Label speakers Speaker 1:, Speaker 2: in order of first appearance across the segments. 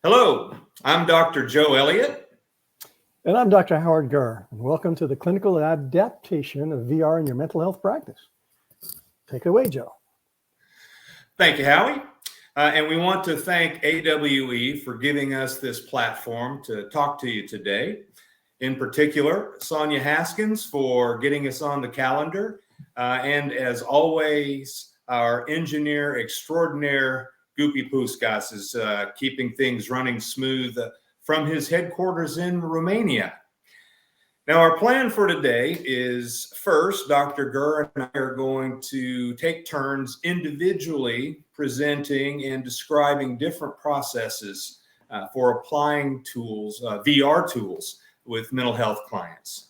Speaker 1: Hello, I'm Dr. Joe Elliott.
Speaker 2: And I'm Dr. Howard Gurr, and welcome to the clinical adaptation of VR in your mental health practice. Take it away, Joe.
Speaker 1: Thank you, Howie. And we want to thank AWE for giving us this platform to talk to you today. In particular, Sonia Haskins for getting us on the calendar. And as always, our engineer extraordinaire, Gupi Puskas, is keeping things running smooth from his headquarters in Romania. Now, our plan for today is first, Dr. Gurr and I are going to take turns individually presenting and describing different processes for applying tools, VR tools, with mental health clients.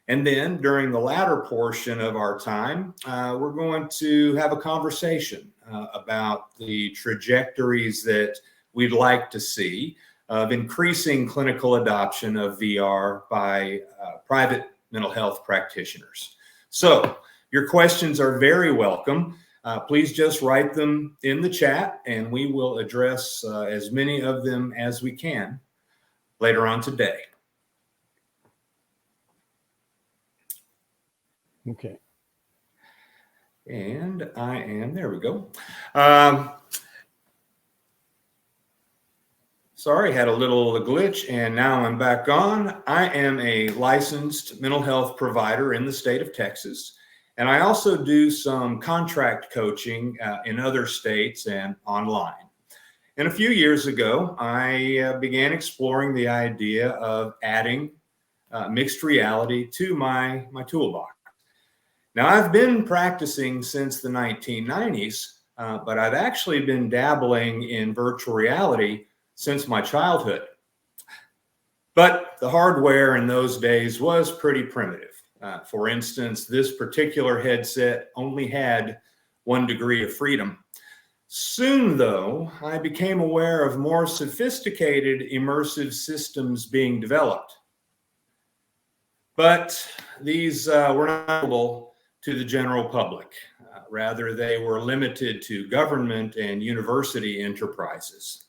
Speaker 1: And then during the latter portion of our time, we're going to have a conversation about the trajectories that we'd like to see of increasing clinical adoption of VR by private mental health practitioners. So your questions are very welcome. Please just write them in the chat and we will address as many of them as we can later on today.
Speaker 2: Okay.
Speaker 1: And there we go. Sorry, had a little glitch and now I'm back on. I am a licensed mental health provider in the state of Texas. And I also do some contract coaching in other states and online. And a few years ago, I began exploring the idea of adding mixed reality to my toolbox. Now, I've been practicing since the 1990s, but I've actually been dabbling in virtual reality since my childhood. But the hardware in those days was pretty primitive. For instance, this particular headset only had 1 degree of freedom. Soon, though, I became aware of more sophisticated immersive systems being developed. But these were not available to the general public. Rather, they were limited to government and university enterprises.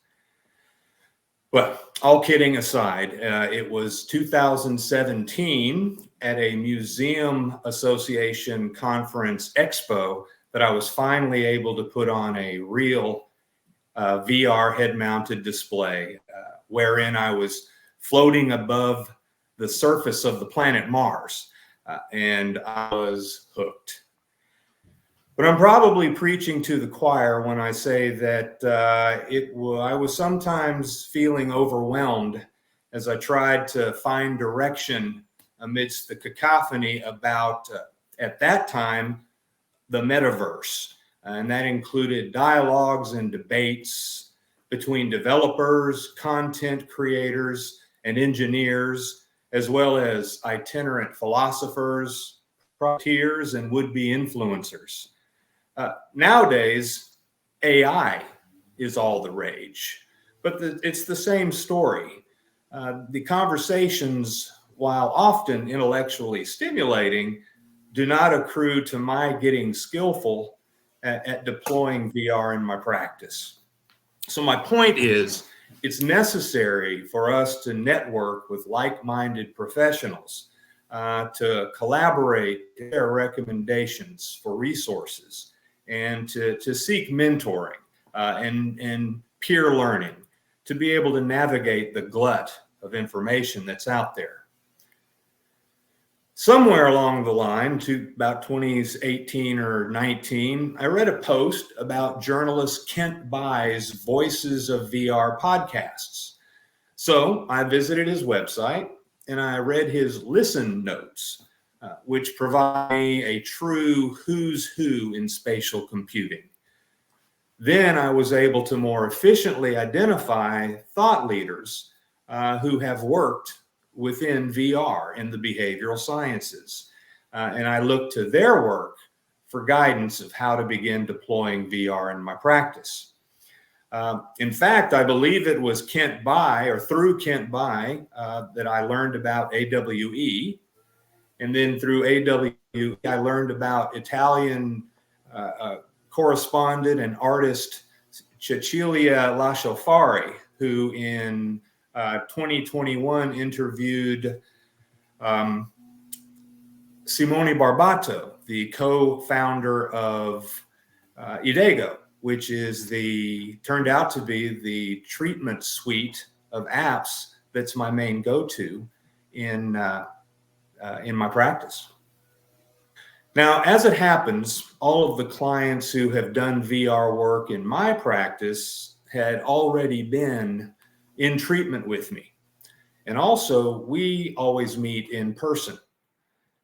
Speaker 1: Well, all kidding aside, it was 2017 at a Museum Association conference expo that I was finally able to put on a real VR head-mounted display wherein I was floating above the surface of the planet Mars, and I was hooked. But I'm probably preaching to the choir when I say that I was sometimes feeling overwhelmed as I tried to find direction amidst the cacophony about, at that time, the metaverse. And that included dialogues and debates between developers, content creators, and engineers, as well as itinerant philosophers, profiteers, and would-be influencers. Nowadays, AI is all the rage, but it's the same story. The conversations, while often intellectually stimulating, do not accrue to my getting skillful at deploying VR in my practice. So my point is, it's necessary for us to network with like-minded professionals, to collaborate, share recommendations for resources, and to seek mentoring and peer learning to be able to navigate the glut of information that's out there. Somewhere along the line, to about 2018 or 19, I read a post about journalist Kent Bye's Voices of VR podcasts. So I visited his website and I read his listen notes, which provide me a true who's who in spatial computing. Then I was able to more efficiently identify thought leaders who have worked within VR in the behavioral sciences. And I looked to their work for guidance of how to begin deploying VR in my practice. In fact, I believe it was Kent Bye, or through Kent Bye, that I learned about AWE. And then through AWE, I learned about Italian correspondent and artist Cecilia Lasciafari, who in 2021 interviewed Simone Barbato, the co-founder of Idego, which is turned out to be the treatment suite of apps that's my main go-to in my practice. Now, as it happens, all of the clients who have done VR work in my practice had already been in treatment with me. And also, we always meet in person.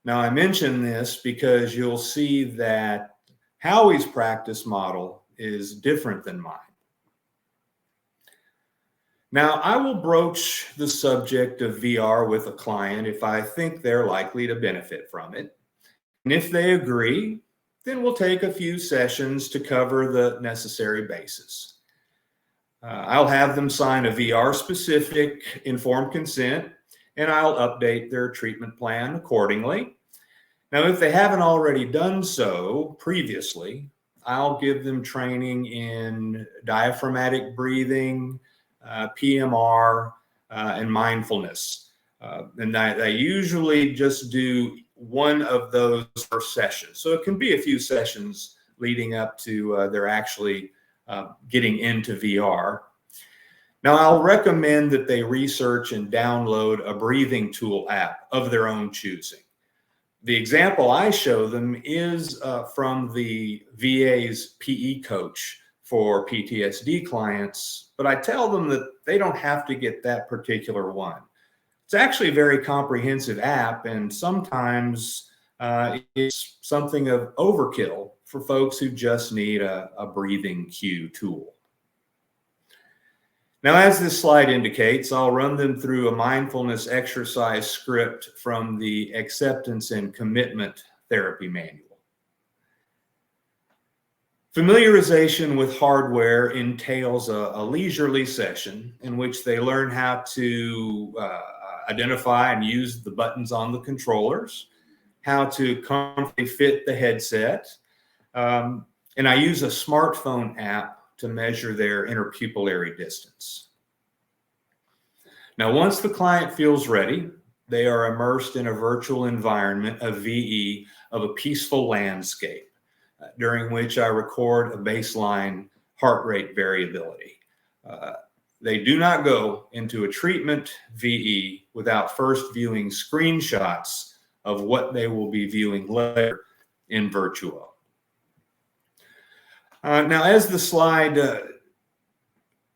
Speaker 1: Now, I mention this because you'll see that Howie's practice model is different than mine. Now, I will broach the subject of VR with a client if I think they're likely to benefit from it. And if they agree, then we'll take a few sessions to cover the necessary bases. I'll have them sign a VR-specific informed consent, and I'll update their treatment plan accordingly. Now, if they haven't already done so previously, I'll give them training in diaphragmatic breathing, PMR, and mindfulness. And I usually just do one of those per session. So it can be a few sessions leading up to they're actually getting into VR. Now, I'll recommend that they research and download a breathing tool app of their own choosing. The example I show them is from the VA's PE coach for PTSD clients, but I tell them that they don't have to get that particular one. It's actually a very comprehensive app, and sometimes it's something of overkill for folks who just need a breathing cue tool. Now, as this slide indicates, I'll run them through a mindfulness exercise script from the Acceptance and Commitment Therapy Manual. Familiarization with hardware entails a leisurely session in which they learn how to identify and use the buttons on the controllers, how to comfortably fit the headset, and I use a smartphone app to measure their interpupillary distance. Now, once the client feels ready, they are immersed in a virtual environment, a VE, of a peaceful landscape, during which I record a baseline heart rate variability. They do not go into a treatment VE without first viewing screenshots of what they will be viewing later in Virtuo. Now, as the slide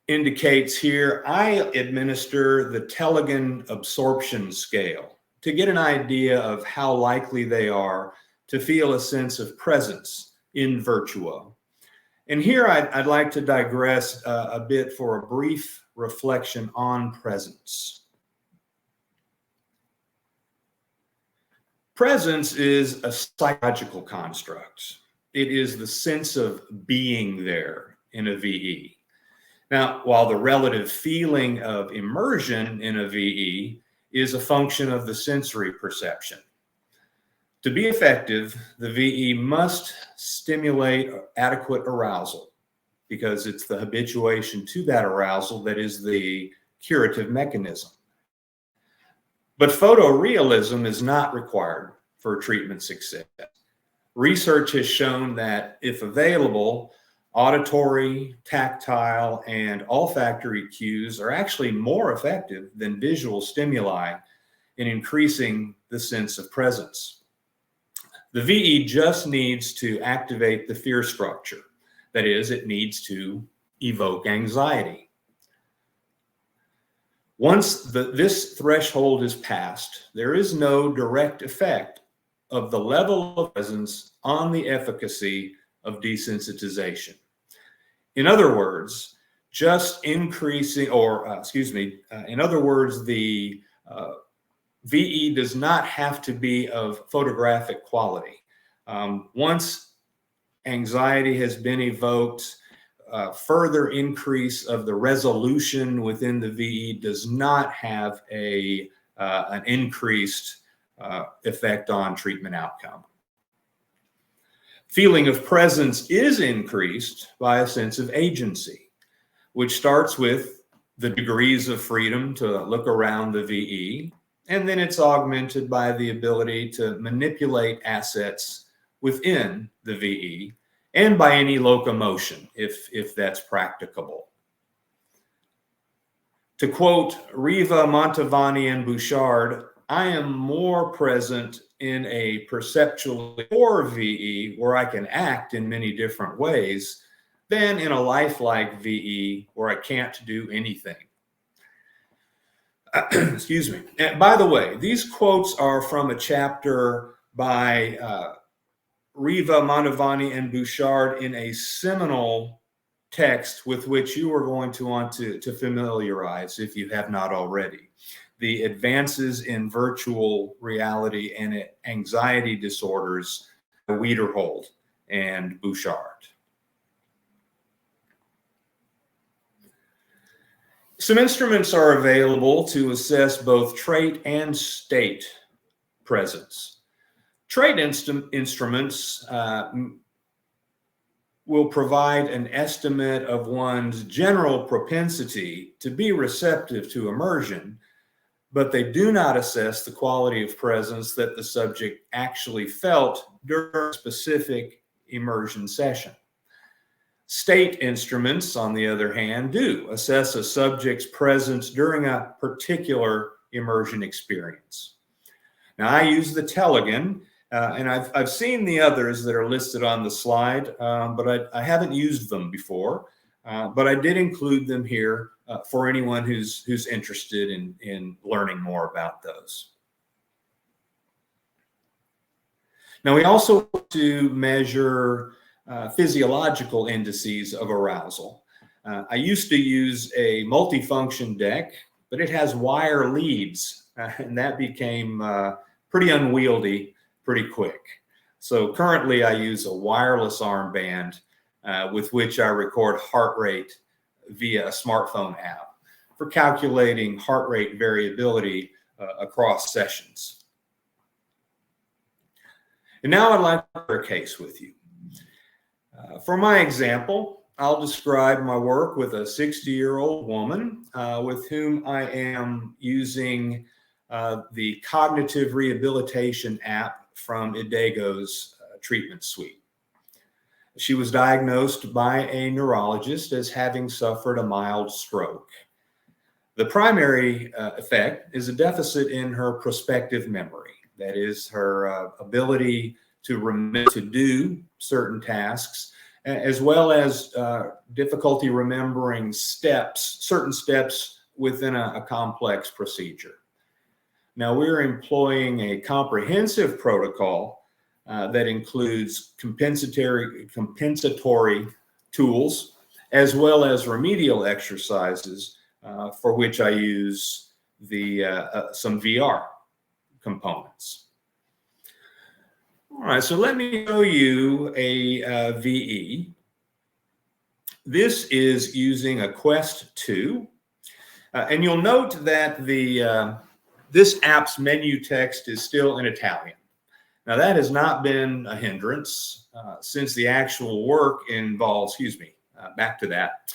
Speaker 1: indicates here, I administer the Tellegen absorption scale to get an idea of how likely they are to feel a sense of presence in Virtuo. And here I'd like to digress a bit for a brief reflection on presence. Presence is a psychological construct. It is the sense of being there in a VE. Now, while the relative feeling of immersion in a VE is a function of the sensory perception. To be effective, the VE must stimulate adequate arousal because it's the habituation to that arousal that is the curative mechanism. But photorealism is not required for treatment success. Research has shown that if available, auditory, tactile, and olfactory cues are actually more effective than visual stimuli in increasing the sense of presence. The VE just needs to activate the fear structure. That is, it needs to evoke anxiety. Once this threshold is passed, there is no direct effect of the level of presence on the efficacy of desensitization. In other words, just increasing, in other words, the VE does not have to be of photographic quality. Once anxiety has been evoked, further increase of the resolution within the VE does not have an increased effect on treatment outcome. Feeling of presence is increased by a sense of agency, which starts with the degrees of freedom to look around the VE, and then it's augmented by the ability to manipulate assets within the VE and by any locomotion if that's practicable. To quote Riva, Mantovani, and Bouchard, I am more present in a perceptually core VE where I can act in many different ways than in a lifelike VE where I can't do anything. Excuse me. And by the way, these quotes are from a chapter by Riva, Mantovani, and Bouchard in a seminal text with which you are going to want to familiarize if you have not already. The Advances in Virtual Reality and Anxiety Disorders, Wiederhold and Bouchard. Some instruments are available to assess both trait and state presence. Trait instruments will provide an estimate of one's general propensity to be receptive to immersion, but they do not assess the quality of presence that the subject actually felt during a specific immersion session. State instruments, on the other hand, do assess a subject's presence during a particular immersion experience. Now, I use the Telegon, and I've seen the others that are listed on the slide, but I haven't used them before. But I did include them here for anyone who's interested in learning more about those. Now, we also want to measure physiological indices of arousal. I used to use a multifunction deck, but it has wire leads, and that became pretty unwieldy pretty quick. So currently I use a wireless armband with which I record heart rate via a smartphone app for calculating heart rate variability across sessions. And now I'd like to share a case with you. For my example, I'll describe my work with a 60-year-old woman with whom I am using the cognitive rehabilitation app from IDEGO's treatment suite. She was diagnosed by a neurologist as having suffered a mild stroke. The primary effect is a deficit in her prospective memory. That is, her ability to remember to do certain tasks, as well as difficulty remembering certain steps within a complex procedure. Now, we're employing a comprehensive protocol that includes compensatory tools, as well as remedial exercises for which I use some VR components. All right, so let me show you a VE. This is using a Quest 2, and you'll note that this app's menu text is still in Italian. Now, that has not been a hindrance since the actual work involves, back to that,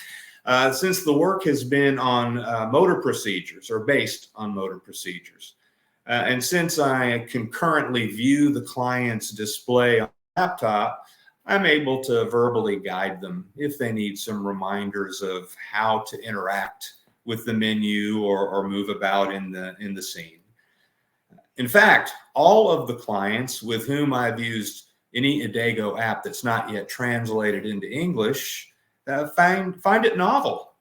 Speaker 1: since the work has been on motor procedures or based on motor procedures. And since I can currently view the client's display on the laptop, I'm able to verbally guide them if they need some reminders of how to interact with the menu or move about in the scene. In fact, all of the clients with whom I've used any IDEGO app that's not yet translated into English find it novel.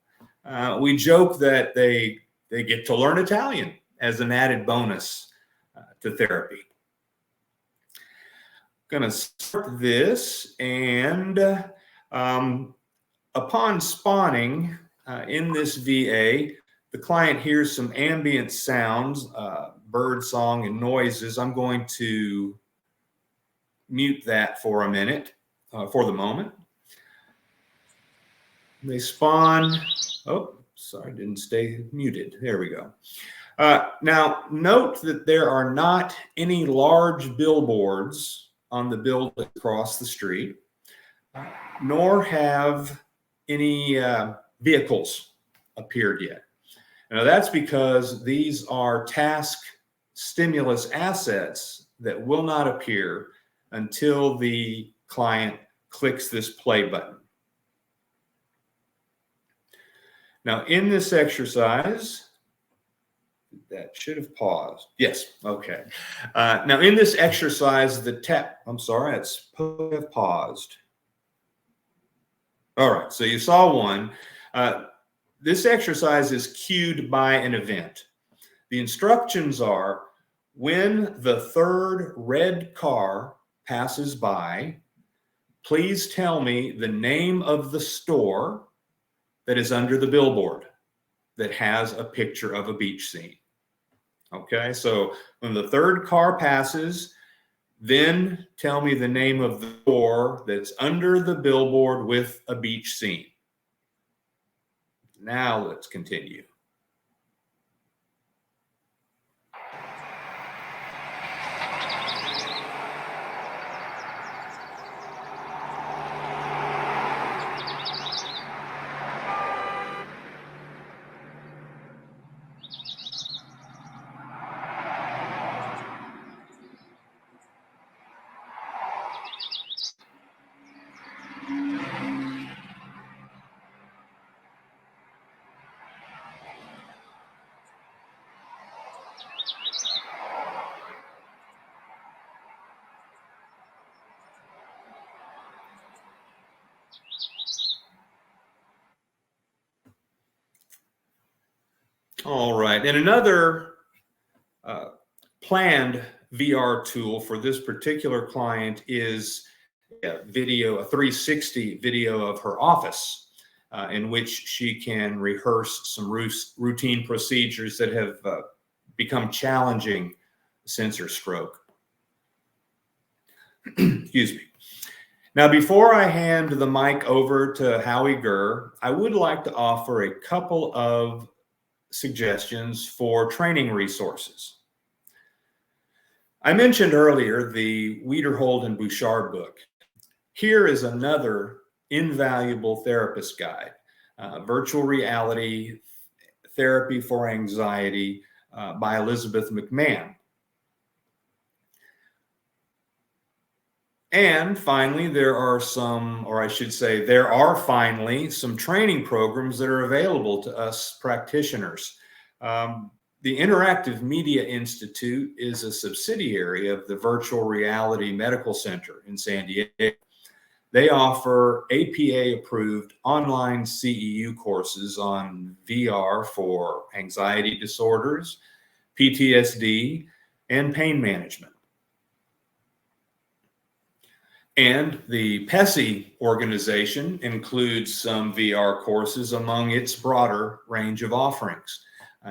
Speaker 1: We joke that they get to learn Italian as an added bonus to therapy. I'm going to start this, and upon spawning in this VA, the client hears some ambient sounds, bird song and noises. I'm going to mute that for a minute, for the moment. They spawn. Oh, sorry, didn't stay muted. There we go. Now, note that there are not any large billboards on the building across the street, nor have any vehicles appeared yet. Now, that's because these are task stimulus assets that will not appear until the client clicks this play button. Now, in this exercise, that should have paused. Yes, okay. Now, in this exercise, I'm sorry, it's supposed to have paused. All right, so you saw one. This exercise is cued by an event. The instructions are, when the third red car passes by, please tell me the name of the store that is under the billboard that has a picture of a beach scene. Okay, so when the third car passes, then tell me the name of the store that's under the billboard with a beach scene. Now let's continue. All right, and another planned VR tool for this particular client is a 360 video of her office, in which she can rehearse some routine procedures that have become challenging since her stroke. Excuse me. Now, before I hand the mic over to Howie Gurr, I would like to offer a couple of suggestions for training resources. I mentioned earlier the Wiederhold and Bouchard book. Here is another invaluable therapist guide, Virtual Reality Therapy for Anxiety by Elizabeth McMahon. And finally, there are finally some training programs that are available to us practitioners. The Interactive Media Institute is a subsidiary of the Virtual Reality Medical Center in San Diego. They offer APA-approved online CEU courses on VR for anxiety disorders, PTSD, and pain management. And the PESI organization includes some VR courses among its broader range of offerings.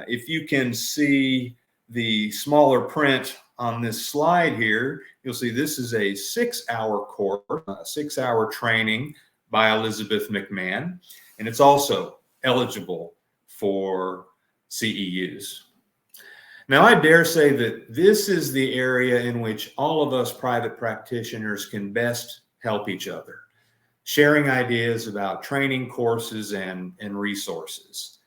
Speaker 1: If you can see the smaller print on this slide here, you'll see this is a 6-hour course, a 6-hour training by Elizabeth McMahon, and it's also eligible for CEUs. Now, I dare say that this is the area in which all of us private practitioners can best help each other, sharing ideas about training courses and resources.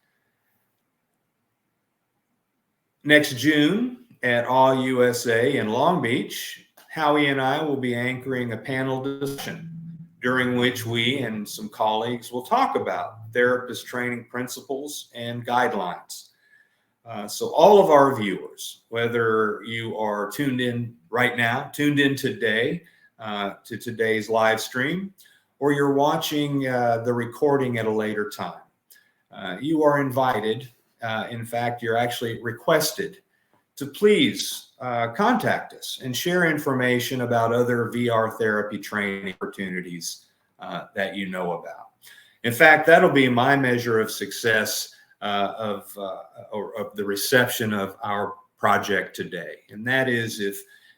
Speaker 1: Next June at All USA in Long Beach, Howie and I will be anchoring a panel discussion during which we and some colleagues will talk about therapist training principles and guidelines. So all of our viewers, whether you are tuned in right now, tuned in today to today's live stream, or you're watching the recording at a later time, you are invited. In fact, you're actually requested to please contact us and share information about other VR therapy training opportunities that you know about. In fact, that'll be my measure of success of the reception of our project today. And that is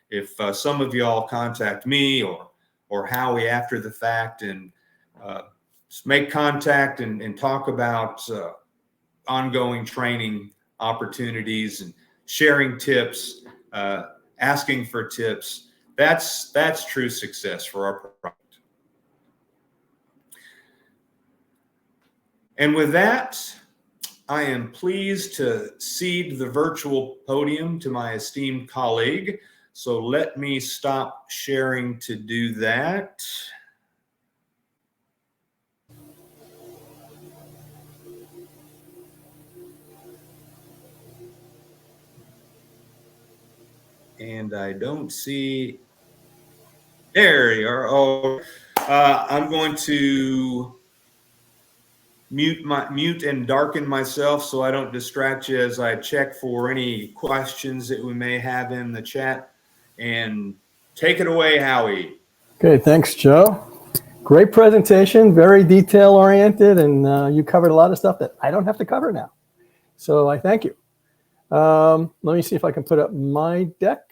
Speaker 1: if some of y'all contact me or Howie after the fact and make contact and talk about ongoing training opportunities and sharing tips, asking for tips, that's true success for our project. And with that, I am pleased to cede the virtual podium to my esteemed colleague. So let me stop sharing to do that. And I don't see, there you are. Oh, I'm going to mute and darken myself so I don't distract you as I check for any questions that we may have in the chat. And take it away, Howie.
Speaker 2: Okay, thanks, Joe. Great presentation, very detail oriented, and you covered a lot of stuff that I don't have to cover now. So I thank you. Let me see if I can put up my deck.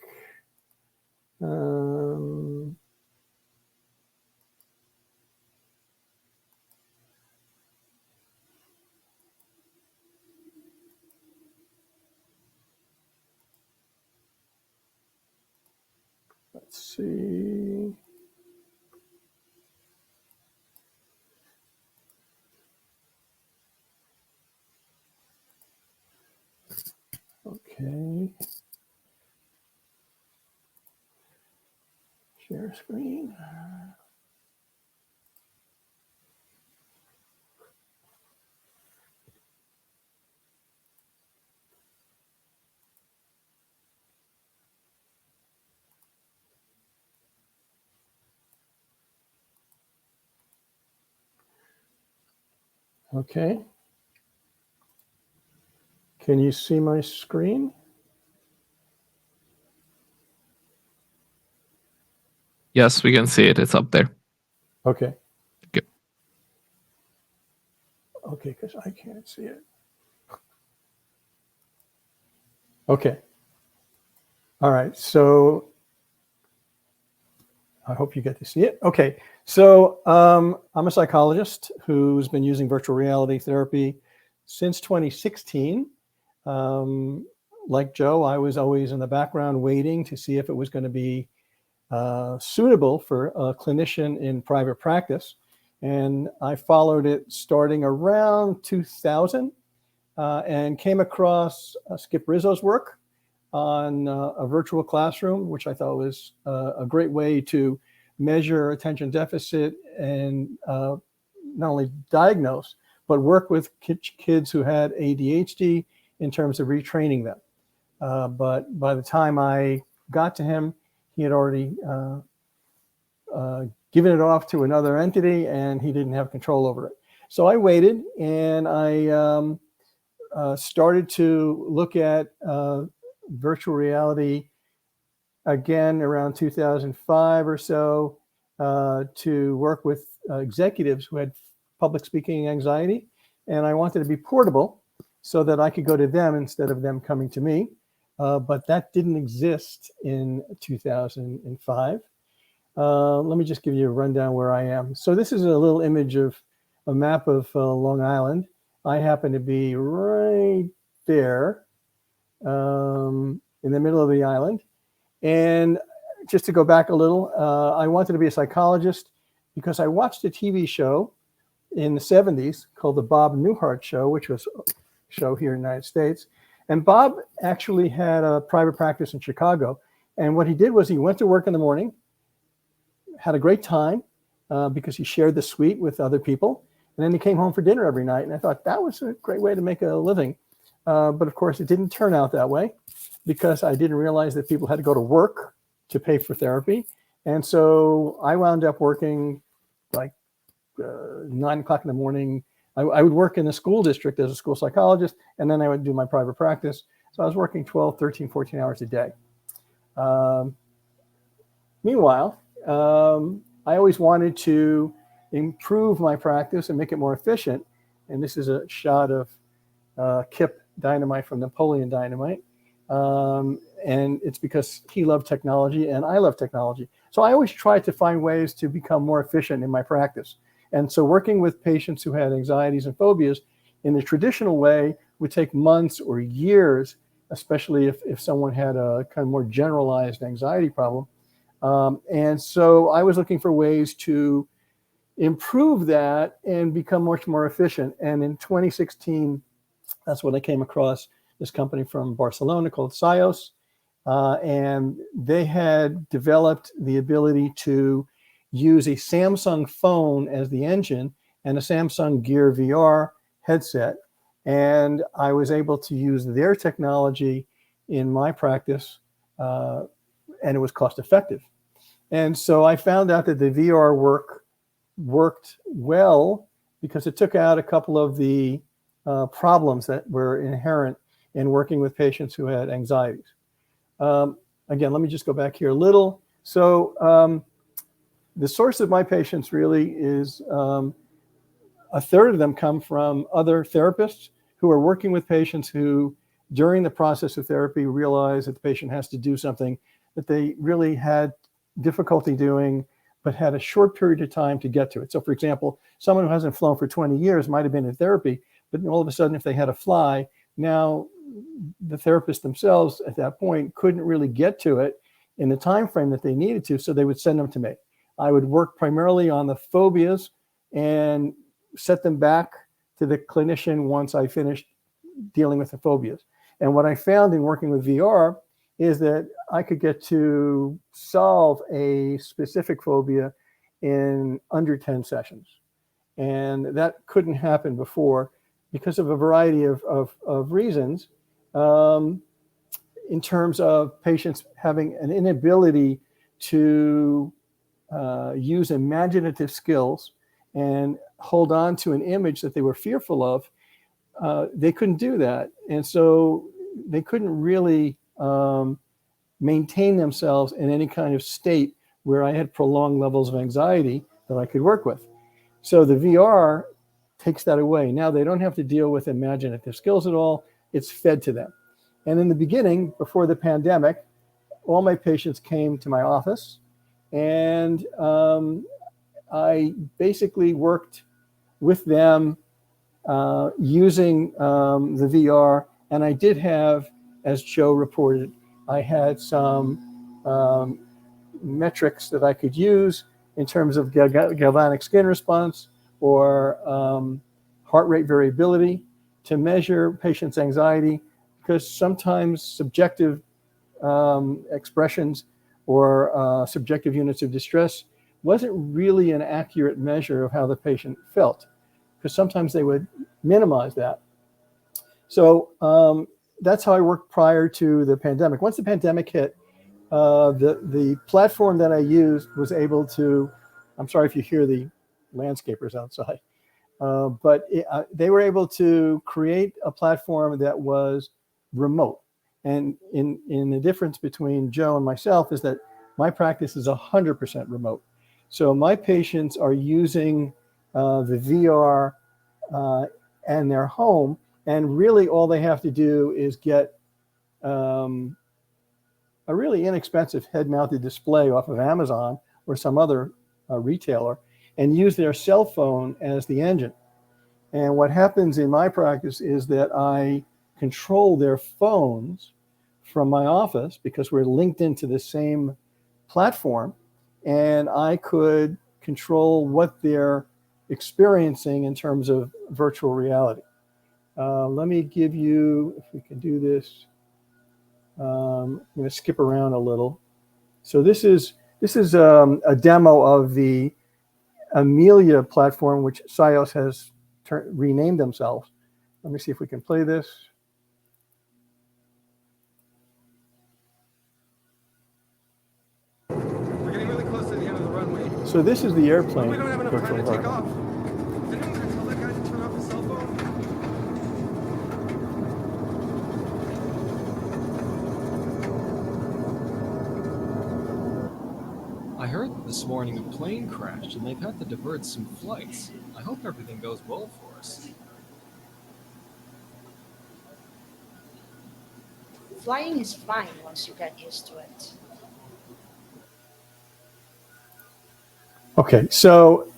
Speaker 2: Let's see. Okay. Share screen. Okay. Can you see my screen?
Speaker 3: Yes, we can see it. It's up there.
Speaker 2: Okay.
Speaker 3: Good.
Speaker 2: Okay, because I can't see it. Okay. All right. So I hope you get to see it. Okay. So I'm a psychologist who's been using virtual reality therapy since 2016. Like Joe, I was always in the background waiting to see if it was going to be suitable for a clinician in private practice. And I followed it starting around 2000 and came across Skip Rizzo's work on a virtual classroom, which I thought was a great way to measure attention deficit and not only diagnose, but work with kids who had ADHD in terms of retraining them. But by the time I got to him, he had already given it off to another entity and he didn't have control over it. So I waited and I started to look at virtual reality again around 2005 or so to work with executives who had public speaking anxiety. And I wanted to be portable so that I could go to them instead of them coming to me. But that didn't exist in 2005. Let me just give you a rundown where I am. So this is a little image of a map of Long Island. I happen to be right there in the middle of the island. And just to go back a little, I wanted to be a psychologist because I watched a TV show in the 70s called the Bob Newhart Show, which was a show here in the United States. And Bob actually had a private practice in Chicago. And what he did was he went to work in the morning, had a great time because he shared the suite with other people. And then he came home for dinner every night. And I thought that was a great way to make a living. But of course, it didn't turn out that way because I didn't realize that people had to go to work to pay for therapy. And so I wound up working like 9 o'clock in the morning. I would work in the school district as a school psychologist, and then I would do my private practice. So I was working 12, 13, 14 hours a day. Meanwhile, I always wanted to improve my practice and make it more efficient. And this is a shot of Kip Dynamite from Napoleon Dynamite. And it's because he loved technology and I love technology. So I always tried to find ways to become more efficient in my practice. And so working with patients who had anxieties and phobias in the traditional way would take months or years, especially if someone had a kind of more generalized anxiety problem. And so I was looking for ways to improve that and become much more efficient. And in 2016, That's when I came across this company from Barcelona called Sios. And they had developed the ability to use a Samsung phone as the engine and a Samsung Gear VR headset. And I was able to use their technology in my practice, and it was cost effective. And so I found out that the VR worked well because it took out a couple of the problems that were inherent in working with patients who had anxieties. Again, let me just go back here a little. So the source of my patients really is a third of them come from other therapists who are working with patients who, during the process of therapy, realize that the patient has to do something that they really had difficulty doing, but had a short period of time to get to it. So for example, someone who hasn't flown for 20 years might have been in therapy, but all of a sudden, if they had to fly, now the therapists themselves at that point couldn't really get to it in the time frame that they needed to, so they would send them to me. I would work primarily on the phobias and set them back to the clinician once I finished dealing with the phobias. And what I found in working with VR is that I could get to solve a specific phobia in under 10 sessions. And that couldn't happen before because of a variety of reasons, in terms of patients having an inability to use imaginative skills and hold on to an image that they were fearful of. They couldn't do that. And so they couldn't really maintain themselves in any kind of state where I had prolonged levels of anxiety that I could work with. So the VR takes that away. Now they don't have to deal with imaginative skills at all. It's fed to them. And in the beginning, before the pandemic, all my patients came to my office, and I basically worked with them using the VR. And I did have, as Joe reported, I had some metrics that I could use in terms of galvanic skin response or heart rate variability to measure patients' anxiety, because sometimes subjective expressions or subjective units of distress wasn't really an accurate measure of how the patient felt, because sometimes they would minimize that. So that's how I worked prior to the pandemic. Once the pandemic hit, the platform that I used was able to, I'm sorry if you hear the landscapers outside, but they were able to create a platform that was remote. And in the difference between Joe and myself is that my practice is 100% remote. So my patients are using the VR and their home, and really all they have to do is get a really inexpensive head-mounted display off of Amazon or some other retailer and use their cell phone as the engine. And what happens in my practice is that I control their phones from my office because we're linked into the same platform, and I could control what they're experiencing in terms of virtual reality. Let me give you, if we can do this, I'm going to skip around a little. So this is a demo of the Amelia platform, which Sios has renamed themselves. Let me see if we can play this.
Speaker 4: We're getting really close to the end of the runway.
Speaker 2: So this is the airplane
Speaker 4: We don't have enough
Speaker 2: virtual
Speaker 4: time to take
Speaker 2: environment.
Speaker 4: off. Is anyone going to tell that guy to turn off his cell phone?
Speaker 5: I heard that this morning a plane crashed and they've had to divert some flights. I hope everything goes well for us.
Speaker 6: Flying is fine once you get used to it.
Speaker 2: Okay, so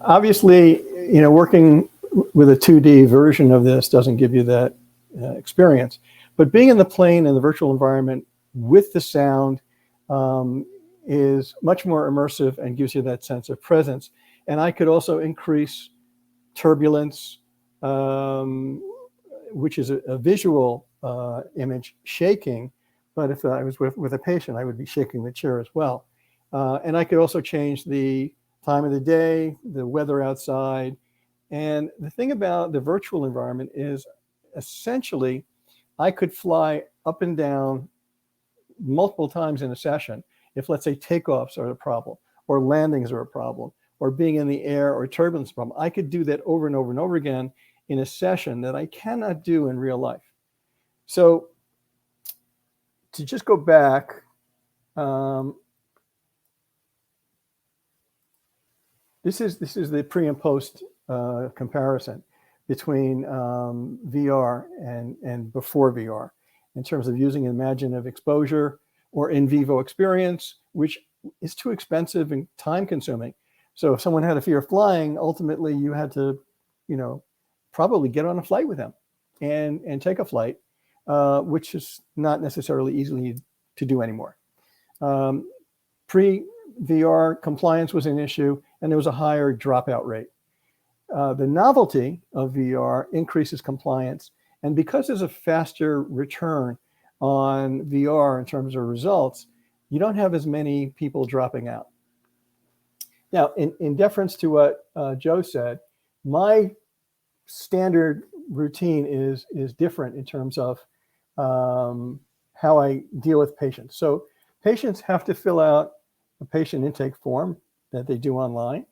Speaker 2: obviously, working with a 2D version of this doesn't give you that experience. But being in the plane in the virtual environment with the sound is much more immersive and gives you that sense of presence. And I could also increase turbulence, which is a visual image, shaking. But if I was with a patient, I would be shaking the chair as well. And I could also change the time of the day, the weather outside. And the thing about the virtual environment is essentially I could fly up and down multiple times in a session if, let's say, takeoffs are a problem, or landings are a problem, or being in the air or turbulence problem. I could do that over and over and over again in a session that I cannot do in real life. So to just go back, this is the pre and post comparison between VR and before VR in terms of using imaginative exposure or in vivo experience, which is too expensive and time consuming. So if someone had a fear of flying, ultimately you had to, probably get on a flight with them and take a flight, which is not necessarily easily to do anymore. Pre-VR compliance was an issue, and there was a higher dropout rate. The novelty of VR increases compliance, and because there's a faster return on VR in terms of results, you don't have as many people dropping out. Now, in deference to what Joe said, my standard routine is different in terms of how I deal with patients. So patients have to fill out a patient intake form that they do online.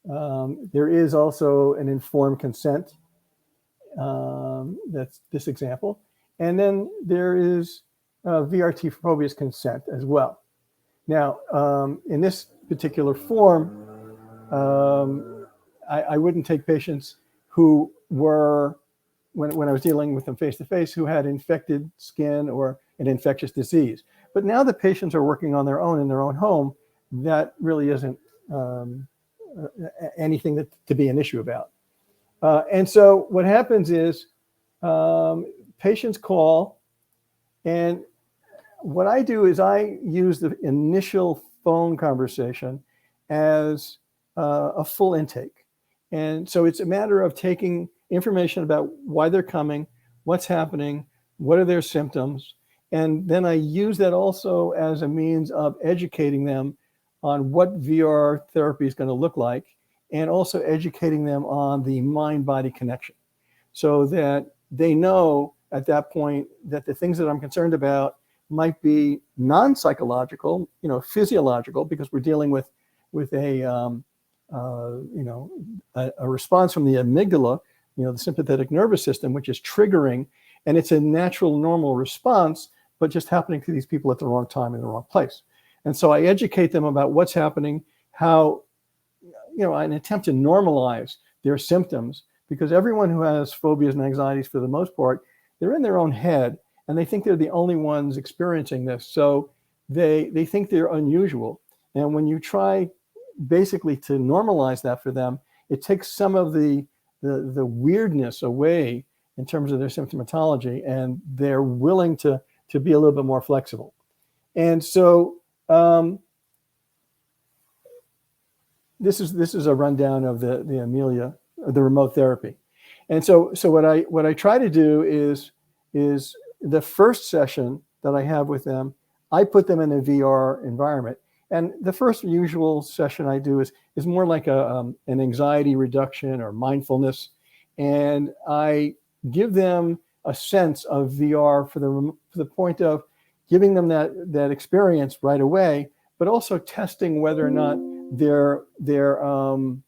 Speaker 2: There is also an informed consent. That's this example. And then there is VRT phobias consent as well. Now, in this particular form, I wouldn't take patients who were, when I was dealing with them face-to-face, who had infected skin or an infectious disease. But now the patients are working on their own in their own home, that really isn't anything to be an issue about. And so what happens is patients call, and what I do is I use the initial phone conversation as a full intake. And so it's a matter of taking information about why they're coming, what's happening, what are their symptoms, and then I use that also as a means of educating them on what VR therapy is going to look like, and also educating them on the mind-body connection, so that they know at that point that the things that I'm concerned about might be non-psychological, physiological, because we're dealing with a response from the amygdala, the sympathetic nervous system, which is triggering, and it's a natural, normal response, but just happening to these people at the wrong time in the wrong place. And so I educate them about what's happening, how, an attempt to normalize their symptoms, because everyone who has phobias and anxieties, for the most part, they're in their own head, and they think they're the only ones experiencing this. So they think they're unusual. And when you try basically to normalize that for them, it takes some of the weirdness away in terms of their symptomatology, and they're willing to be a little bit more flexible. And so this is a rundown of the Amelia, the remote therapy. And so what I try to do is the first session that I have with them, I put them in a VR environment. And the first usual session I do is more like an anxiety reduction or mindfulness. And I give them a sense of VR for the point of giving them that experience right away, but also testing whether or not they're going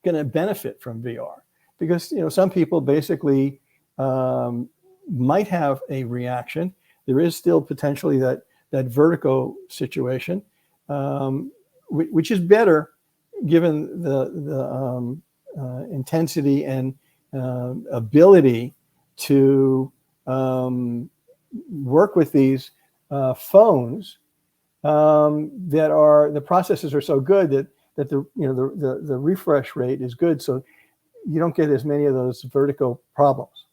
Speaker 2: to benefit from VR. Because some people basically might have a reaction. There is still potentially that vertigo situation, which is better given the intensity and ability to work with these phones that are, the processes are so good that the refresh rate is good, so you don't get as many of those vertigo problems.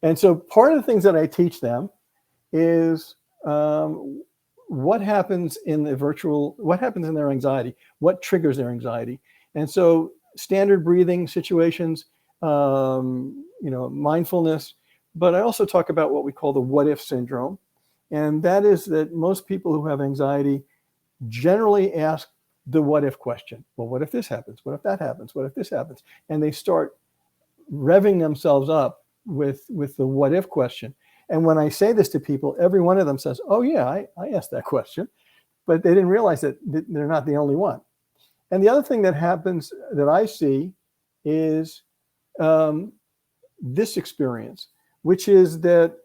Speaker 2: And so part of the things that I teach them is what happens in their anxiety, what triggers their anxiety. And so standard breathing situations, mindfulness, but I also talk about what we call the what if syndrome. And that is that most people who have anxiety generally ask the what if question. Well, what if this happens? What if that happens? What if this happens? And they start revving themselves up with the what if question. And when I say this to people, every one of them says, oh yeah, I asked that question, but they didn't realize that they're not the only one. And the other thing that happens that I see is this experience, which is that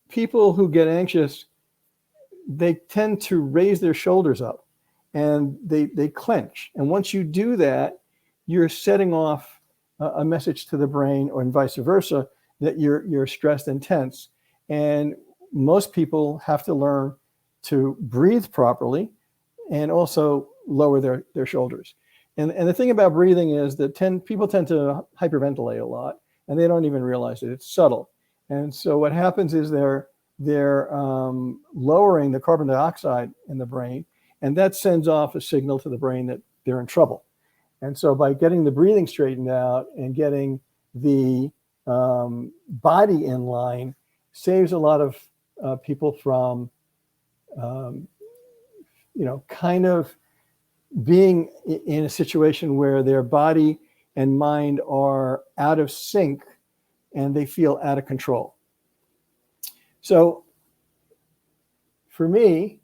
Speaker 2: people who get anxious, they tend to raise their shoulders up and they clench. And once you do that, you're setting off a message to the brain, or vice versa, that you're stressed and tense. And most people have to learn to breathe properly and also lower their shoulders. And the thing about breathing is that people tend to hyperventilate a lot, and they don't even realize it. It's subtle. And so what happens is they're lowering the carbon dioxide in the brain, and that sends off a signal to the brain that they're in trouble. And so by getting the breathing straightened out and getting the body in line saves a lot of people from, kind of being in a situation where their body and mind are out of sync and they feel out of control. So for me,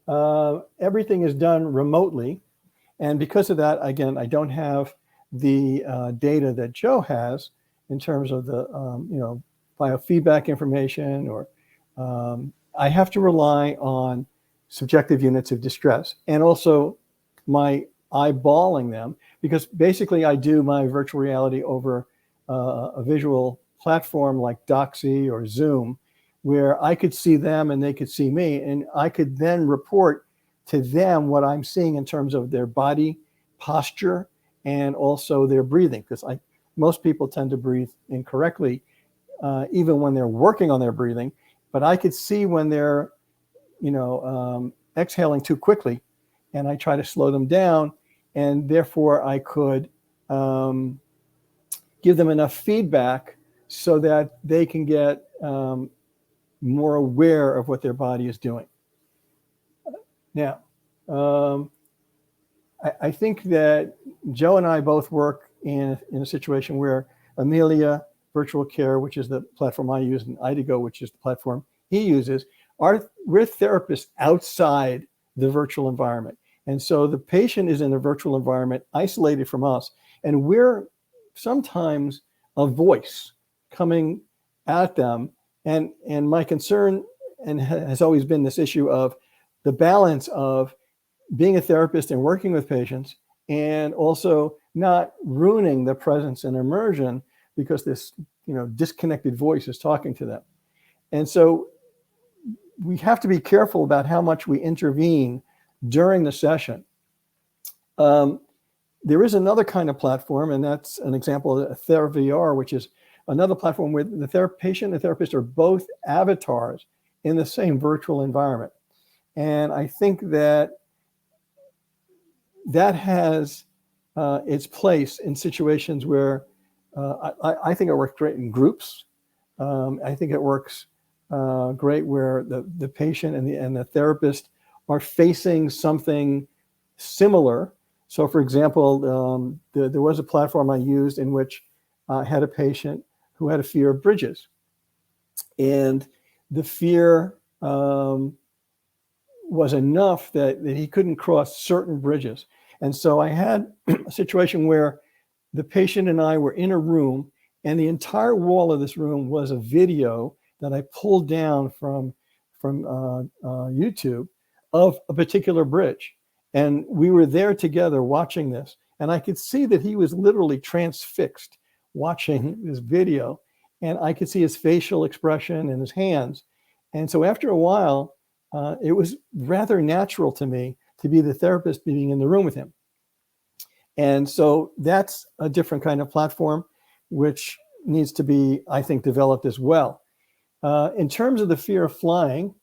Speaker 2: everything is done remotely. And because of that, again, I don't have the data that Joe has in terms of the, biofeedback information, or I have to rely on subjective units of distress and also my eyeballing them, because basically I do my virtual reality over a visual platform like Doxy or Zoom, where I could see them and they could see me, and I could then report to them what I'm seeing in terms of their body posture and also their breathing, because most people tend to breathe incorrectly, even when they're working on their breathing. But I could see when they're, exhaling too quickly, and I try to slow them down, and therefore I could give them enough feedback so that they can get more aware of what their body is doing. Now, I think that Joe and I both work in a situation where Amelia Virtual Care, which is the platform I use, and IDIGO, which is the platform he uses, we're therapists outside the virtual environment. And so the patient is in a virtual environment, isolated from us, and we're sometimes a voice coming at them. And my concern has always been this issue of the balance of being a therapist and working with patients, and also not ruining the presence and immersion because this disconnected voice is talking to them. And so we have to be careful about how much we intervene during the session. There is another kind of platform, and that's an example of TheraVR, which is another platform where the patient and the therapist are both avatars in the same virtual environment. And I think that has its place in situations where I think it works great in groups. I think it works great where the patient and the therapist are facing something similar. So for example, there was a platform I used in which I had a patient who had a fear of bridges. And the fear was enough that he couldn't cross certain bridges. And so I had a situation where the patient and I were in a room, and the entire wall of this room was a video that I pulled down from YouTube of a particular bridge. And we were there together watching this. And I could see that he was literally transfixed watching this video. And I could see his facial expression and his hands. And so after a while, it was rather natural to me to be the therapist being in the room with him. And so that's a different kind of platform, which needs to be, I think, developed as well. In terms of the fear of flying,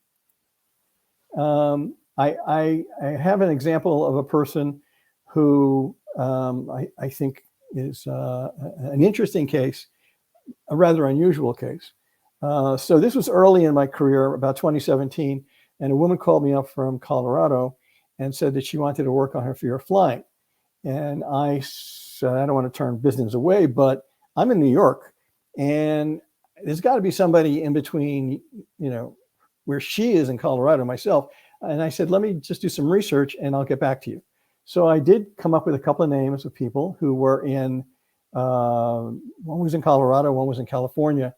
Speaker 2: I have an example of a person who I think is an interesting case, a rather unusual case. So this was early in my career, about 2017, and a woman called me up from Colorado and said that she wanted to work on her fear of flying. And I said, I don't want to turn business away, but I'm in New York, and there's got to be somebody in between, where she is in Colorado, myself. And I said, let me just do some research and I'll get back to you. So I did come up with a couple of names of people who were in, one was in Colorado, one was in California.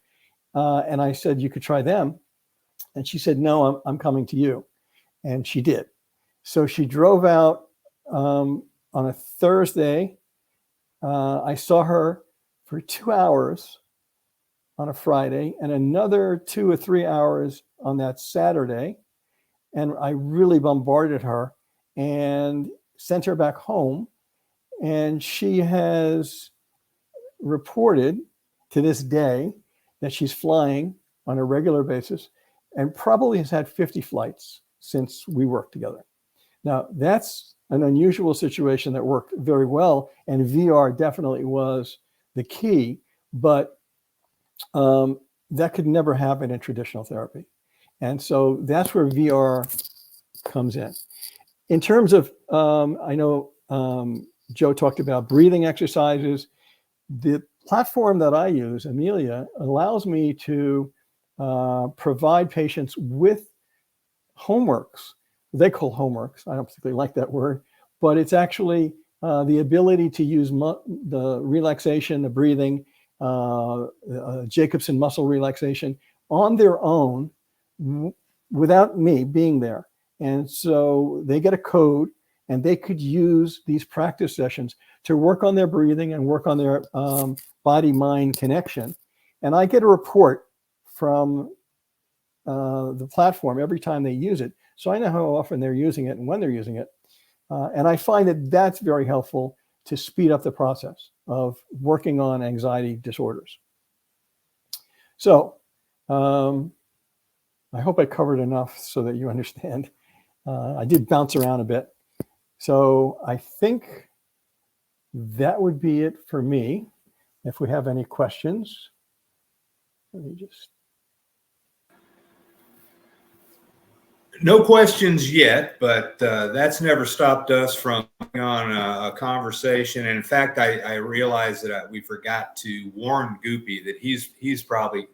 Speaker 2: And I said, you could try them. And she said, no, I'm coming to you. And she did. So she drove out on a Thursday. I saw her for 2 hours on a Friday and another 2 or 3 hours on that Saturday. And I really bombarded her and sent her back home. And she has reported to this day that she's flying on a regular basis and probably has had 50 flights since we worked together. Now, that's an unusual situation that worked very well, and VR definitely was the key, but that could never happen in traditional therapy. And so that's where VR comes in. In terms of, I know Joe talked about breathing exercises. The platform that I use, Amelia, allows me to provide patients with homeworks. They call homeworks. I don't particularly like that word, but it's actually the ability to use the relaxation, the breathing, Jacobson muscle relaxation on their own without me being there. And so they get a code and they could use these practice sessions to work on their breathing and work on their body-mind connection. And I get a report from the platform every time they use it. So I know how often they're using it and when they're using it. And I find that that's very helpful to speed up the process of working on anxiety disorders. So I hope I covered enough so that you understand. I did bounce around a bit. So I think that would be it for me. If we have any questions, let me just.
Speaker 1: No questions yet, but that's never stopped us from going on a conversation. And in fact, I realized that we forgot to warn Goopy that he's probably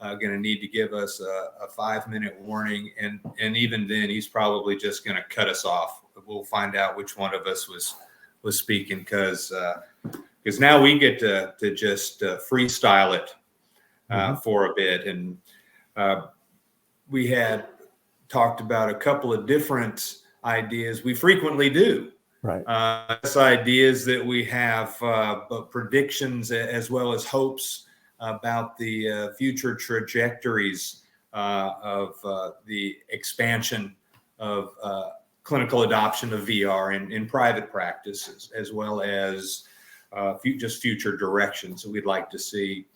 Speaker 1: going to need to give us a 5-minute warning, and even then, he's probably just going to cut us off. We'll find out which one of us was speaking because now we get to just freestyle it for a bit, and we had talked about a couple of different ideas. We frequently do.
Speaker 2: Right.
Speaker 1: Ideas that we have predictions as well as hopes about the future trajectories of the expansion of clinical adoption of VR in private practices, as well as just future directions that we'd like to see.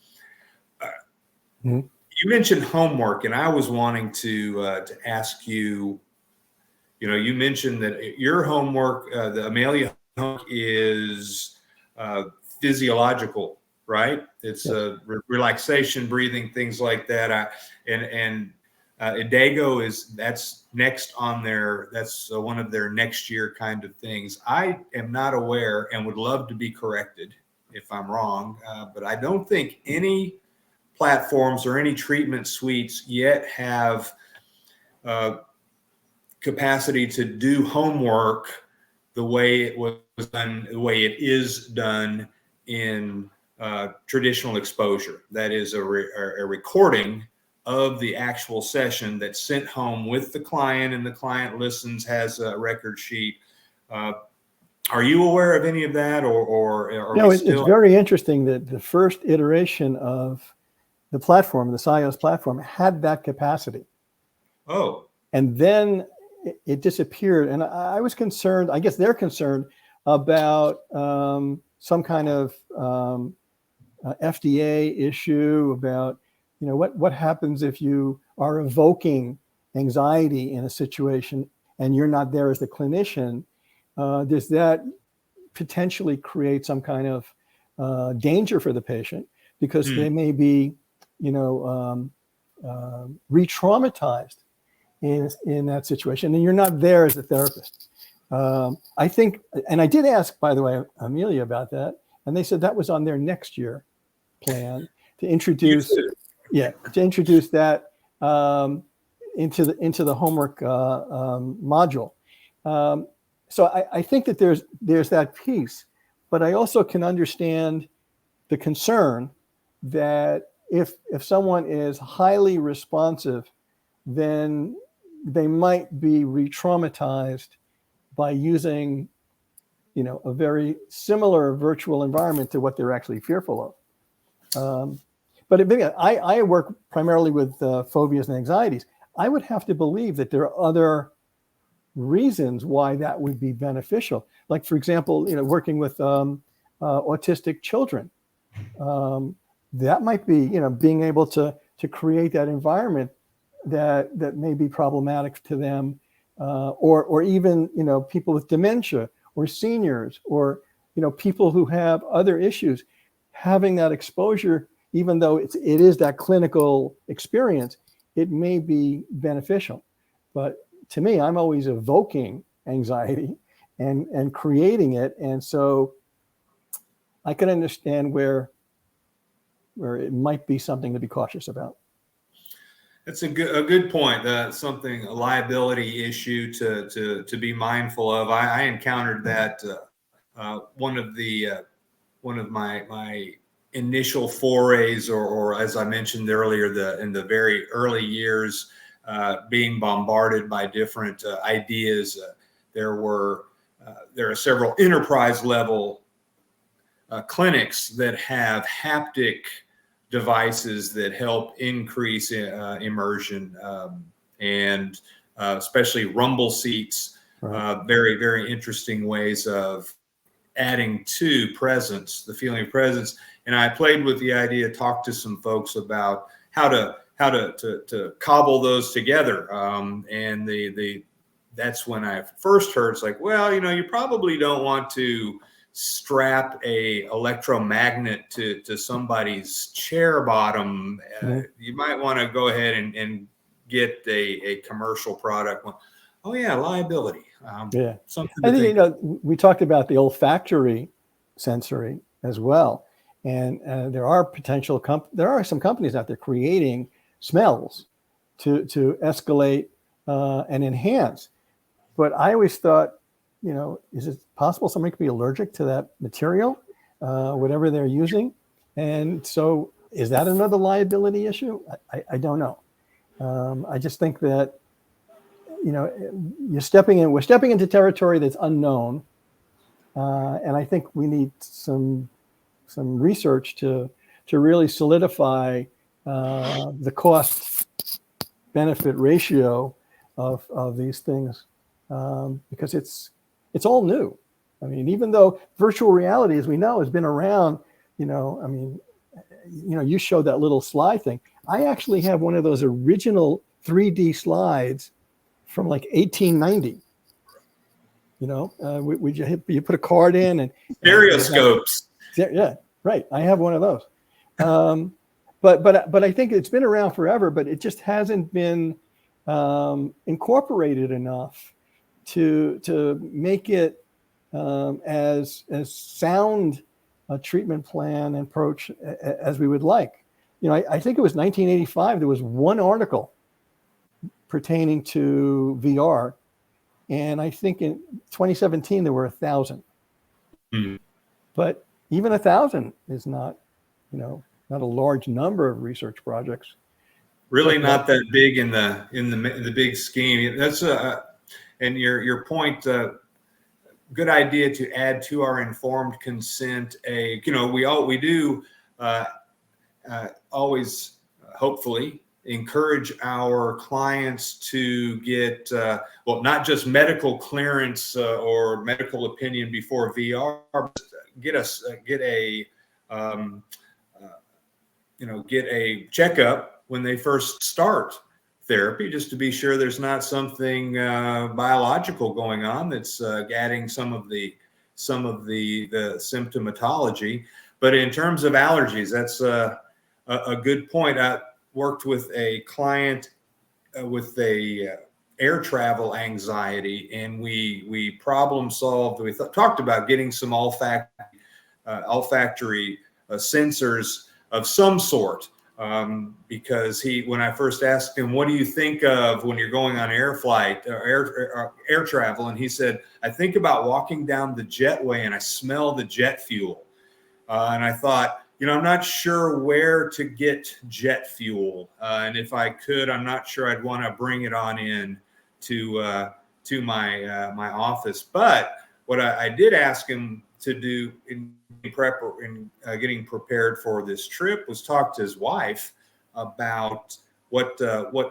Speaker 1: Mm-hmm. You mentioned homework, and I was wanting to ask you. You mentioned that your homework, the Amelia homework, is physiological, right? It's relaxation, breathing, things like that. And Idago that's next on that's one of their next year kind of things. I am not aware and would love to be corrected if I'm wrong, but I don't think any platforms or any treatment suites yet have capacity to do homework the way it was done, the way it is done in traditional exposure. That is a recording of the actual session that's sent home with the client, and the client listens, has a record sheet. Are you aware of any of that, or
Speaker 2: no? It's very interesting that the first iteration of the platform, the SciOS platform, had that capacity.
Speaker 1: Oh. And
Speaker 2: then it disappeared. And I was concerned, I guess they're concerned about some kind of FDA issue about, what happens if you are evoking anxiety in a situation and you're not there as the clinician. Does that potentially create some kind of danger for the patient because
Speaker 1: Hmm.
Speaker 2: they may be, re-traumatized in that situation, and you're not there as a therapist. I think, and I did ask, by the way, Amelia about that, and they said that was on their next year plan to introduce, to introduce that into the homework module. So I think that there's that piece, but I also can understand the concern that if someone is highly responsive, then they might be re-traumatized by using, a very similar virtual environment to what they're actually fearful of. But again, I work primarily with phobias and anxieties. I would have to believe that there are other reasons why that would be beneficial. Like, for example, working with autistic children, that might be, being able to create that environment that may be problematic to them, or even, people with dementia or seniors or, people who have other issues. Having that exposure, even though it is that clinical experience, it may be beneficial. But to me, I'm always evoking anxiety and creating it. And so I can understand where it might be something to be cautious about.
Speaker 1: That's a good point. A liability issue to be mindful of. I encountered that one of my initial forays, or as I mentioned earlier, in the very early years, being bombarded by different ideas. There are several enterprise level clinics that have haptic devices that help increase immersion, and especially rumble seats.
Speaker 2: Right.
Speaker 1: Very, very interesting ways of adding to presence, the feeling of presence. And I played with the idea, talked to some folks about how to cobble those together. And that's when I first heard, it's like, well, you probably don't want to strap a electromagnet to somebody's chair bottom. You might want to go ahead and get a commercial product. Oh yeah, liability. Something to think.
Speaker 2: We talked about the olfactory sensory as well, and there are some companies out there creating smells to escalate and enhance. But I always thought, is it possible somebody could be allergic to that material, whatever they're using? And so is that another liability issue? I don't know. I just think that, we're stepping into territory that's unknown. And I think we need some research to really solidify the cost benefit ratio of these things, because it's all new. I mean, even though virtual reality, as we know, has been around, you showed that little slide thing. I actually have one of those original 3D slides from like 1890. You put a card in and
Speaker 1: Stereoscopes.
Speaker 2: Yeah, right. I have one of those. But I think it's been around forever, but it just hasn't been incorporated enough to make it as sound a treatment plan and approach as we would like. I think it was 1985. There was one article pertaining to VR, and I think in 2017 there were 1,000.
Speaker 1: Mm-hmm.
Speaker 2: But even 1,000 is not a large number of research projects.
Speaker 1: Really, not that big in the big scheme. That's and your point. Good idea to add to our informed consent. We do always hopefully encourage our clients to get not just medical clearance or medical opinion before VR, but get a checkup when they first start therapy, just to be sure there's not something biological going on that's adding some of the some of the symptomatology. But in terms of allergies, that's a good point. I worked with a client with a air travel anxiety, and we problem solved. We talked about getting some olfactory sensors of some sort, because when I first asked him, what do you think of when you're going on air flight or air travel? And he said, I think about walking down the jetway and I smell the jet fuel. And I thought, I'm not sure where to get jet fuel. And if I could, I'm not sure I'd want to bring it on in to my office. But what I did ask him to do in getting prepared for this trip was talk to his wife about what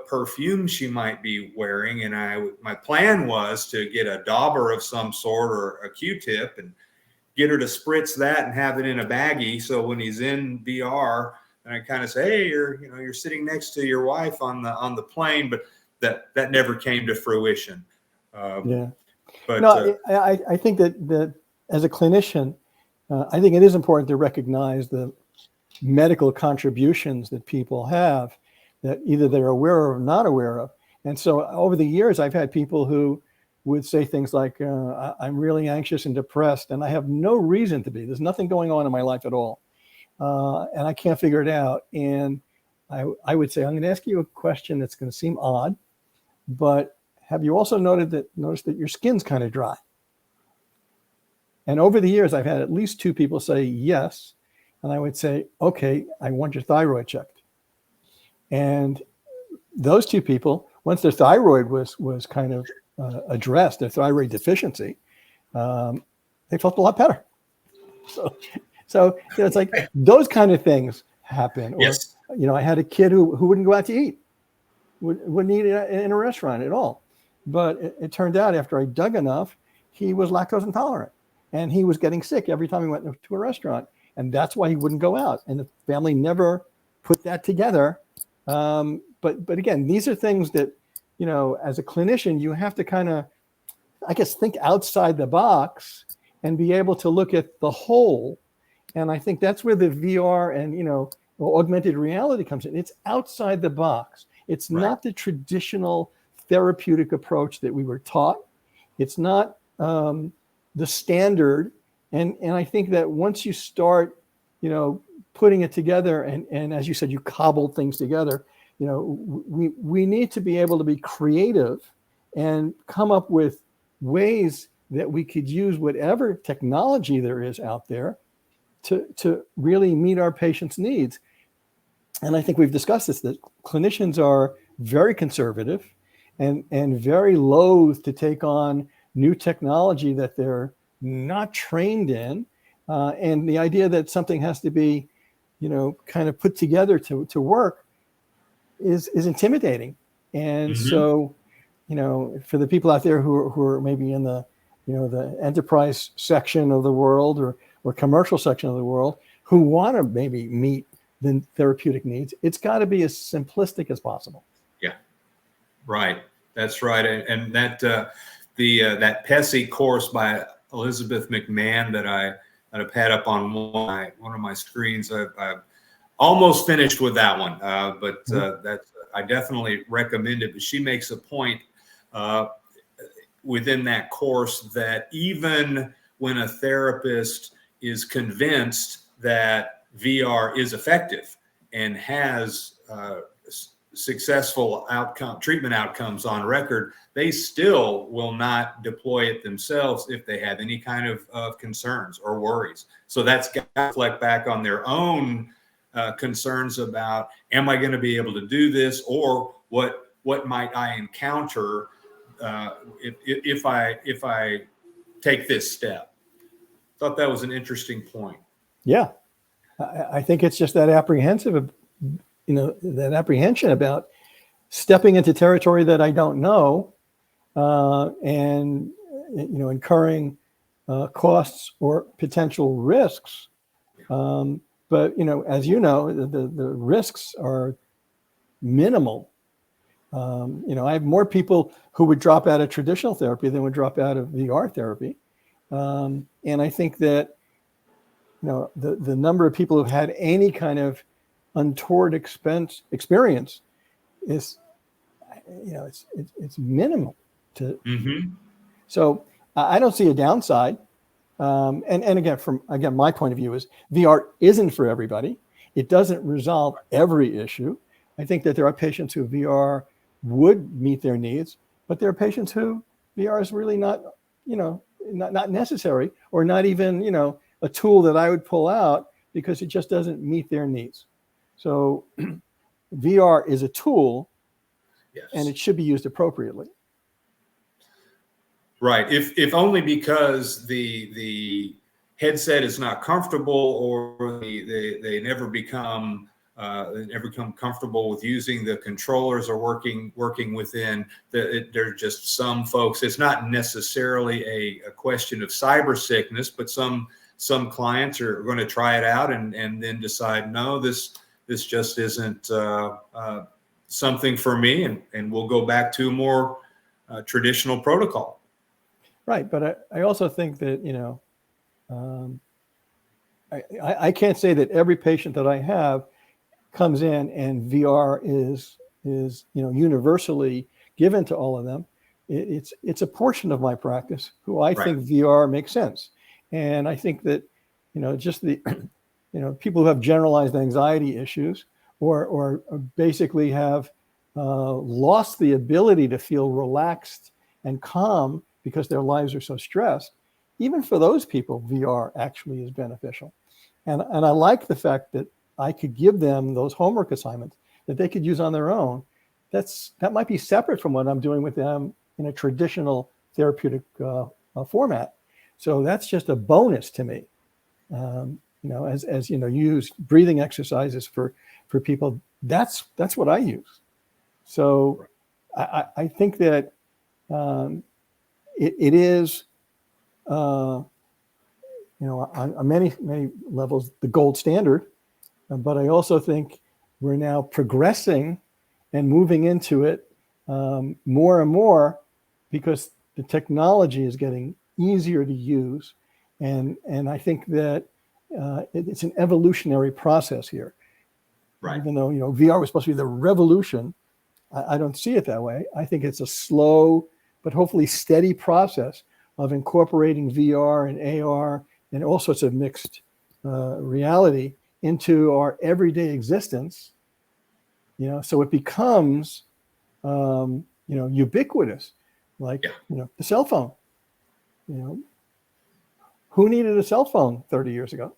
Speaker 1: perfume she might be wearing. And my plan was to get a dauber of some sort or a Q-tip and get her to spritz that and have it in a baggie. So when he's in VR, and I kind of say, hey, you're sitting next to your wife on the plane, but that never came to fruition.
Speaker 2: Yeah.
Speaker 1: But
Speaker 2: no, I think that as a clinician, I think it is important to recognize the medical contributions that people have that either they're aware of or not aware of. And so over the years, I've had people who would say things like, I'm really anxious and depressed, and I have no reason to be. There's nothing going on in my life at all. And I can't figure it out. And I would say, I'm going to ask you a question that's going to seem odd, but have you also noticed that your skin's kind of dry? And over the years, I've had at least 2 people say yes. And I would say, okay, I want your thyroid checked. And those 2 people, once their thyroid was kind of addressed, their thyroid deficiency, they felt a lot better. So it's like those kind of things happen. Or,
Speaker 1: yes.
Speaker 2: I had a kid who wouldn't go out to eat, wouldn't eat in a restaurant at all. But it turned out after I dug enough, he was lactose intolerant. And he was getting sick every time he went to a restaurant. And that's why he wouldn't go out. And the family never put that together. But again, these are things that, as a clinician, you have to kind of, I guess, think outside the box and be able to look at the whole. And I think that's where the VR and, augmented reality comes in. It's outside the box. It's
Speaker 1: right.
Speaker 2: not the traditional therapeutic approach that we were taught. It's not the standard. And I think that once you start, putting it together and as you said, you cobbled things together, we need to be able to be creative and come up with ways that we could use whatever technology there is out there to really meet our patients' needs. And I think we've discussed this, that clinicians are very conservative and very loath to take on new technology that they're not trained in. And the idea that something has to be, kind of put together to work is intimidating. And so, for the people out there who are maybe in the, the enterprise section of the world or commercial section of the world who want to maybe meet the therapeutic needs, it's got to be as simplistic as possible.
Speaker 1: Yeah, right. That's right. And that that PESI course by Elizabeth McMahon that I've had up on one of my screens, I've almost finished with that one, but I definitely recommend it. But she makes a point within that course that even when a therapist is convinced that VR is effective and has successful treatment outcomes on record, they still will not deploy it themselves if they have any kind of concerns or worries. So that's got to reflect back on their own concerns about, am I going to be able to do this, or what might I encounter if I take this step? Thought that was an interesting point.
Speaker 2: Yeah, I think it's just that that apprehension about stepping into territory that I don't know, and incurring costs or potential risks. But as the risks are minimal. I have more people who would drop out of traditional therapy than would drop out of VR therapy. And And I think that, the number of people who've had any kind of untoward experience is, it's minimal.
Speaker 1: Mm-hmm.
Speaker 2: So I don't see a downside. And again, my point of view is VR isn't for everybody. It doesn't resolve every issue. I think that there are patients who VR would meet their needs, but there are patients who VR is really not, not necessary, or not even, a tool that I would pull out because it just doesn't meet their needs. So VR is a tool,
Speaker 1: Yes.
Speaker 2: and it should be used appropriately.
Speaker 1: Right. If only because the headset is not comfortable, or they never become comfortable with using the controllers or working within. There's just some folks. It's not necessarily a question of cyber sickness, but some clients are going to try it out and then decide, no, this just isn't something for me, and we'll go back to more traditional protocol.
Speaker 2: Right, but I also think that I can't say that every patient that I have comes in and VR is universally given to all of them. It's a portion of my practice who I think VR makes sense, and I think that just the people who have generalized anxiety issues or basically have lost the ability to feel relaxed and calm because their lives are so stressed, even for those people, VR actually is beneficial. And I like the fact that I could give them those homework assignments that they could use on their own. That might be separate from what I'm doing with them in a traditional therapeutic format. So that's just a bonus to me. As you use breathing exercises for people, that's what I use. So I think that it is, on many levels, the gold standard. But I also think we're now progressing and moving into it more and more because the technology is getting easier to use. And I think that it's an evolutionary process here.
Speaker 1: Right.
Speaker 2: Even though, VR was supposed to be the revolution, I don't see it that way. I think it's a slow but hopefully steady process of incorporating VR and AR and all sorts of mixed reality into our everyday existence, so it becomes, ubiquitous, like, the cell phone. Who needed a cell phone 30 years ago?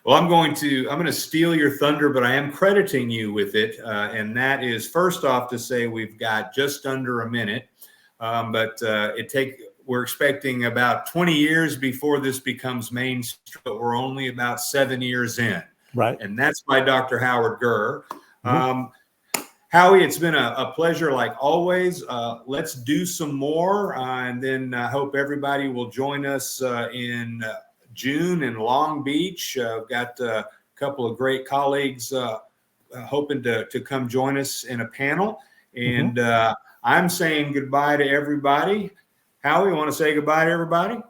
Speaker 1: Well, I'm going to steal your thunder, but I am crediting you with it. And that is, first off, to say we've got just under a minute, but we're expecting about 20 years before this becomes mainstream, but we're only about 7 years in.
Speaker 2: Right.
Speaker 1: And that's by Dr. Howard Gurr.
Speaker 2: Mm-hmm.
Speaker 1: Howie, it's been a pleasure like always. Let's do some more, and then I hope everybody will join us in June in Long Beach. I've got a couple of great colleagues hoping to come join us in a panel. And I'm saying goodbye to everybody. Howie, you want to say goodbye to everybody?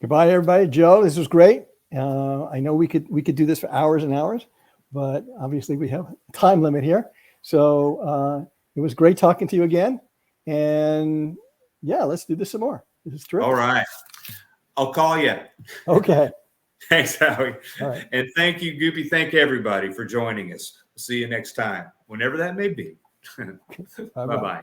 Speaker 2: Goodbye, everybody. Joe, this was great. I know we could do this for hours and hours, but obviously we have a time limit here. So it was great talking to you again. And yeah, let's do this some more. This is terrific.
Speaker 1: All right. I'll call you.
Speaker 2: Okay.
Speaker 1: Thanks, Howie.
Speaker 2: All right.
Speaker 1: And thank you, Goopy. Thank everybody for joining us. See you next time, whenever that may be.
Speaker 2: Bye-bye.
Speaker 1: Bye-bye.